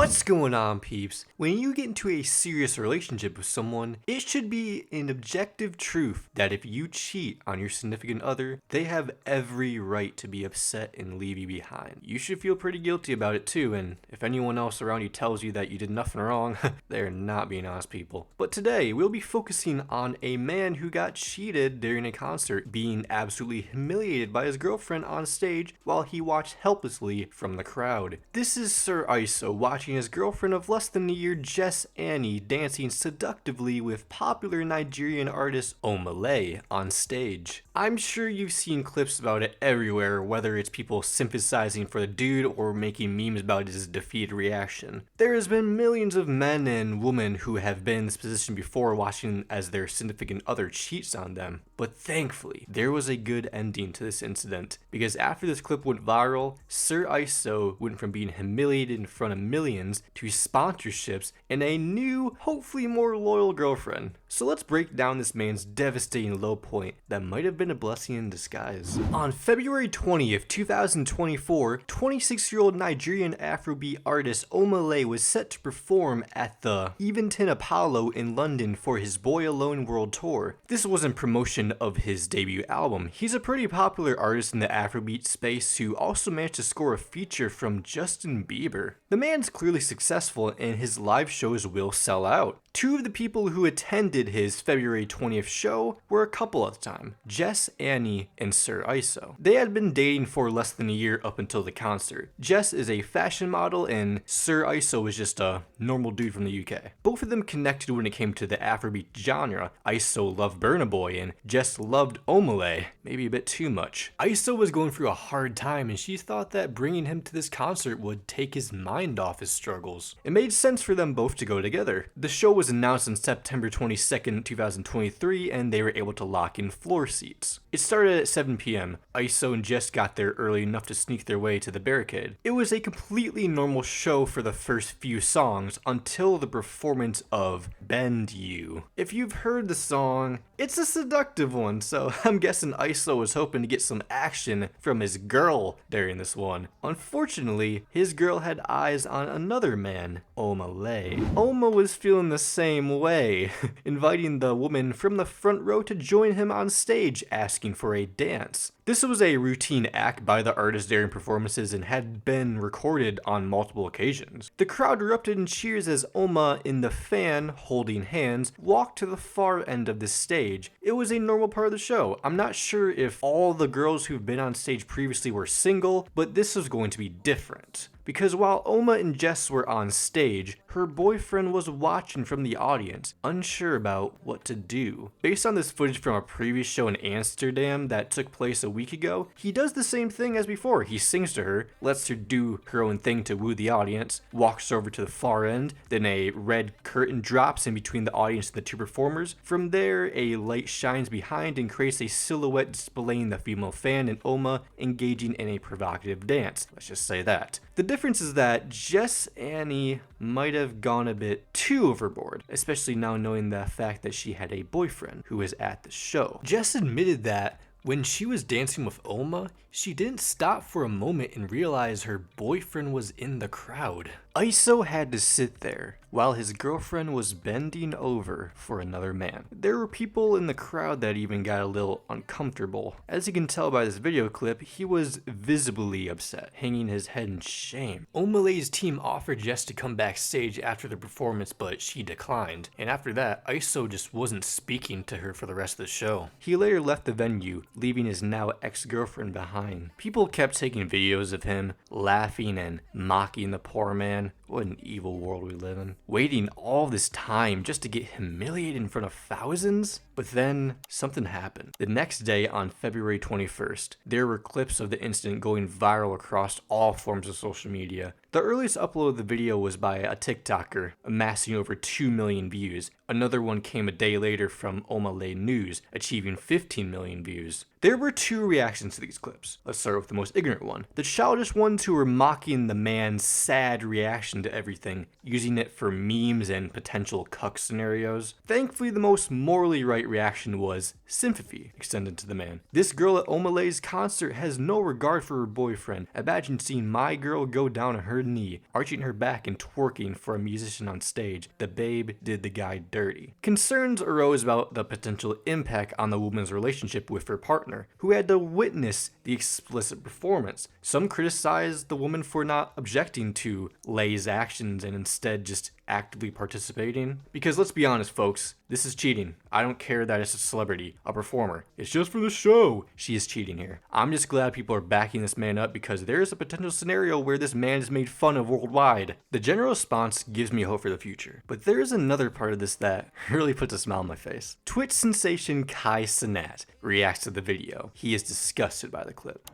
What's going on, peeps? When you get into a serious relationship with someone, it should be an objective truth that if you cheat on your significant other, they have every right to be upset and leave you behind. You should feel pretty guilty about it too, and if anyone else around you tells you that you did nothing wrong, they're not being honest people. But today, we'll be focusing on a man who got cheated during a concert, being absolutely humiliated by his girlfriend on stage while he watched helplessly from the crowd. This is Sir Iso watching his girlfriend of less than a year, Jess Ani, dancing seductively with popular Nigerian artist Omah Lay on stage. I'm sure you've seen clips about it everywhere, whether it's people sympathizing for the dude or making memes about his defeated reaction. There has been millions of men and women who have been in this position before, watching as their significant other cheats on them. But thankfully, there was a good ending to this incident, because after this clip went viral, Sir Iso went from being humiliated in front of millions to sponsorships and a new, hopefully more loyal girlfriend. So let's break down this man's devastating low point that might have been a blessing in disguise. On February 20th, 2024, 26-year-old Nigerian Afrobeat artist Omah Lay was set to perform at the Eventim Apollo in London for his Boy Alone World Tour. This was in promotion of his debut album. He's a pretty popular artist in the Afrobeat space who also managed to score a feature from Justin Bieber. The man's clearly successful and his live shows will sell out. Two of the people who attended his February 20th show were a couple at the time, Jess Ani and Sir Iso. They had been dating for less than a year up until the concert. Jess is a fashion model and Sir Iso was just a normal dude from the UK. Both of them connected when it came to the Afrobeat genre. Iso loved Burna Boy and Jess loved Omah Lay, maybe a bit too much. Iso was going through a hard time and she thought that bringing him to this concert would take his mind off his struggles. It made sense for them both to go together. The show was announced on September 22nd, 2023, and they were able to lock in floor seats. It started at 7 p.m. Iso and Jess got there early enough to sneak their way to the barricade. It was a completely normal show for the first few songs until the performance of Bend You. If you've heard the song, it's a seductive one, so I'm guessing Iso was hoping to get some action from his girl during this one. Unfortunately, his girl had eyes on another man, Omah Lay. Omah was feeling the same way, inviting the woman from the front row to join him on stage, asking for a dance. This was a routine act by the artist during performances and had been recorded on multiple occasions. The crowd erupted in cheers as Omah and the fan, holding hands, walked to the far end of the stage. It was a normal part of the show. I'm not sure if all the girls who've been on stage previously were single, but this was going to be different. Because while Omah and Jess were on stage, her boyfriend was watching from the audience, unsure about what to do. Based on this footage from a previous show in Amsterdam that took place a week ago, he does the same thing as before. He sings to her, lets her do her own thing to woo the audience, walks over to the far end, then a red curtain drops in between the audience and the two performers. From there, a light shines behind and creates a silhouette displaying the female fan and Omah engaging in a provocative dance. Let's just say that. The difference is that Jess Ani might have gone a bit too overboard, especially now knowing the fact that she had a boyfriend who was at the show. Jess admitted that when she was dancing with Omah, she didn't stop for a moment and realize her boyfriend was in the crowd. Iso had to sit there while his girlfriend was bending over for another man. There were people in the crowd that even got a little uncomfortable. As you can tell by this video clip, he was visibly upset, hanging his head in shame. Omah Lay's team offered Jess to come backstage after the performance, but she declined. And after that, Iso just wasn't speaking to her for the rest of the show. He later left the venue, leaving his now ex-girlfriend behind. People kept taking videos of him, laughing and mocking the poor man. What an evil world we live in. Waiting all this time just to get humiliated in front of thousands? But then something happened. The next day, on February 21st, there were clips of the incident going viral across all forms of social media. The earliest upload of the video was by a TikToker, amassing over 2 million views. Another one came a day later from Omah Lay News, achieving 15 million views. There were two reactions to these clips. Let's start with the most ignorant one. The childish ones who were mocking the man's sad reaction reaction to everything, using it for memes and potential cuck scenarios. Thankfully, the most morally right reaction was sympathy extended to the man. This girl at Omah Lay's concert has no regard for her boyfriend. Imagine seeing my girl go down on her knee, arching her back and twerking for a musician on stage. The babe did the guy dirty. Concerns arose about the potential impact on the woman's relationship with her partner, who had to witness the explicit performance. Some criticized the woman for not objecting to Lay's actions and instead just actively participating. Because let's be honest, folks, this is cheating. I don't care that it's a celebrity, a performer. It's just for the show. She is cheating here. I'm just glad people are backing this man up because there is a potential scenario where this man is made fun of worldwide. The general response gives me hope for the future. But there is another part of this that really puts a smile on my face. Twitch sensation Kai Cenat reacts to the video. He is disgusted by the clip.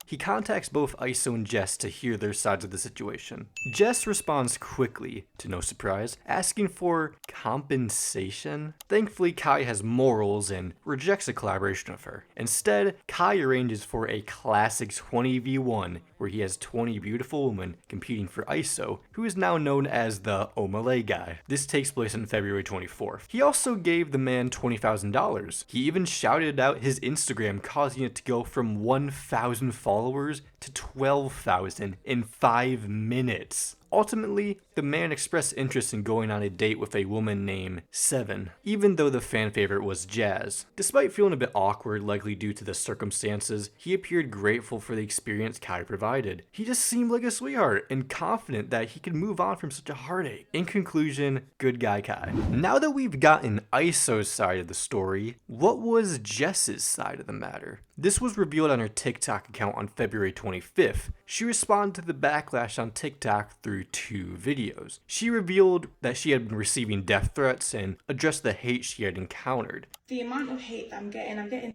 He contacts both ISO and Jess to hear their sides of the situation. Jess responds quickly, to no surprise, asking for compensation. Thankfully, Kai has morals and rejects a collaboration with her. Instead, Kai arranges for a classic 20v1 where he has 20 beautiful women competing for ISO, who is now known as the Omah Lay guy. This takes place on February 24th. He also gave the man $20,000. He even shouted out his Instagram, causing it to go from 1,000 followers to 12,000 in 5 minutes. Ultimately, the man expressed interest in going on a date with a woman named Seven, even though the fan favorite was Jazz. Despite feeling a bit awkward, likely due to the circumstances, he appeared grateful for the experience Kai provided. He just seemed like a sweetheart and confident that he could move on from such a heartache. In conclusion, good guy Kai. Now that we've gotten ISO's side of the story, what was Jess's side of the matter? This was revealed on her TikTok account on February 25th. She responded to the backlash on TikTok through 2 videos. She revealed that she had been receiving death threats and addressed the hate she had encountered. The amount of hate that I'm getting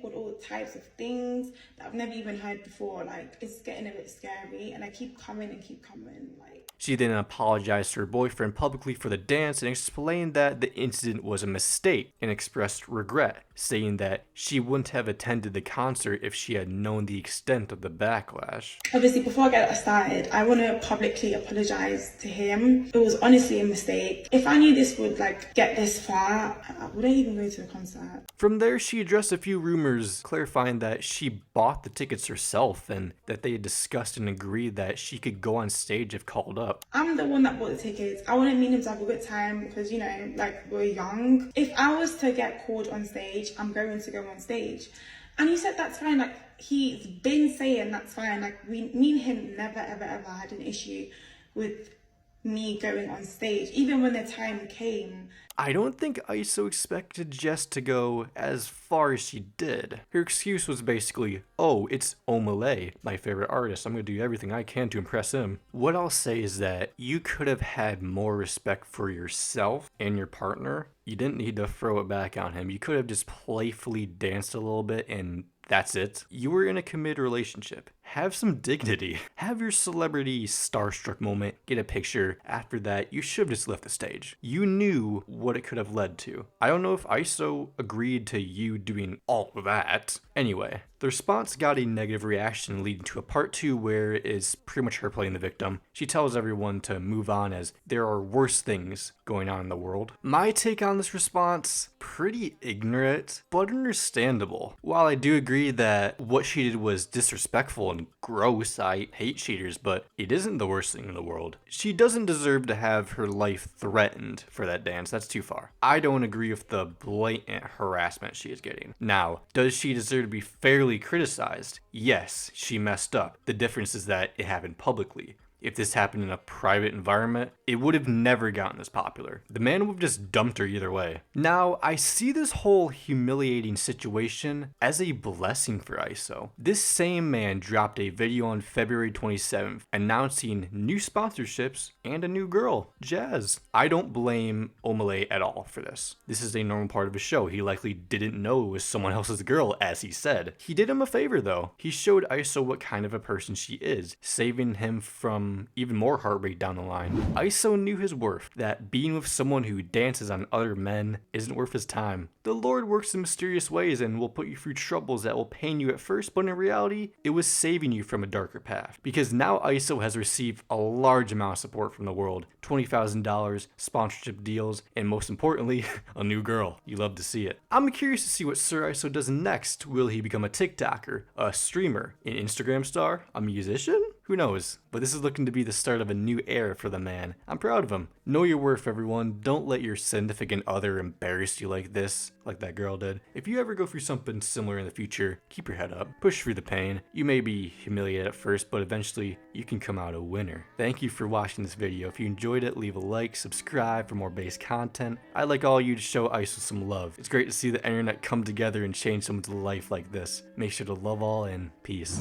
called all types of things that I've never even heard before. Like, it's getting a bit scary, and I keep coming. Like, she then apologized to her boyfriend publicly for the dance and explained that the incident was a mistake and expressed regret, saying that she wouldn't have attended the concert if she had known the extent of the backlash. Obviously, before I get started, I want to publicly apologize to him. It was honestly a mistake. If I knew this would get this far, I wouldn't even go to the concert. From there, she addressed a few rumors, clarifying that she bought the tickets herself and that they had discussed and agreed that she could go on stage if called up. I'm the one that bought the tickets. I wanted me and him to have a good time because, we're young. If I was to get called on stage, I'm going to go on stage. And he said that's fine. He's been saying that's fine. Me and him never ever had an issue with me going on stage, even when the time came. I don't think ISO expected Jess to go as far as she did. Her excuse was basically, oh, it's Omah Lay, my favorite artist. I'm going to do everything I can to impress him. What I'll say is that you could have had more respect for yourself and your partner. You didn't need to throw it back on him. You could have just playfully danced a little bit and that's it. You were in a committed relationship. Have some dignity. Have your celebrity starstruck moment. Get a picture. After that, you should have just left the stage. You knew what it could have led to. I don't know if ISO agreed to you doing all of that. Anyway, the response got a negative reaction, leading to a part 2 where it is pretty much her playing the victim. She tells everyone to move on as there are worse things going on in the world. My take on this response, pretty ignorant, but understandable. While I do agree that what she did was disrespectful and gross, I hate cheaters, but it isn't the worst thing in the world. She doesn't deserve to have her life threatened for that dance. That's too far. I don't agree with the blatant harassment she is getting. Now, does she deserve to be fairly criticized? Yes, she messed up. The difference is that it happened publicly. If this happened in a private environment, it would have never gotten this popular. The man would have just dumped her either way. Now, I see this whole humiliating situation as a blessing for ISO. This same man dropped a video on February 27th announcing new sponsorships and a new girl, Jazz. I don't blame Omah Lay at all for this. This is a normal part of his show. He likely didn't know it was someone else's girl, as he said. He did him a favor though. He showed ISO what kind of a person she is, saving him from some even more heartbreak down the line. ISO knew his worth, that being with someone who dances on other men isn't worth his time. The Lord works in mysterious ways and will put you through troubles that will pain you at first, but in reality, it was saving you from a darker path. Because now ISO has received a large amount of support from the world, $20,000, sponsorship deals, and most importantly, a new girl. You love to see it. I'm curious to see what Sir ISO does next. Will he become a TikToker, a streamer, an Instagram star, a musician? Who knows? But this is looking to be the start of a new era for the man. I'm proud of him. Know your worth, everyone. Don't let your significant other embarrass you like this, like that girl did. If you ever go through something similar in the future, keep your head up. Push through the pain. You may be humiliated at first, but eventually you can come out a winner. Thank you for watching this video. If you enjoyed it, leave a like, subscribe for more base content. I'd like all you to show ISO some love. It's great to see the internet come together and change someone's life like this. Make sure to love all and peace.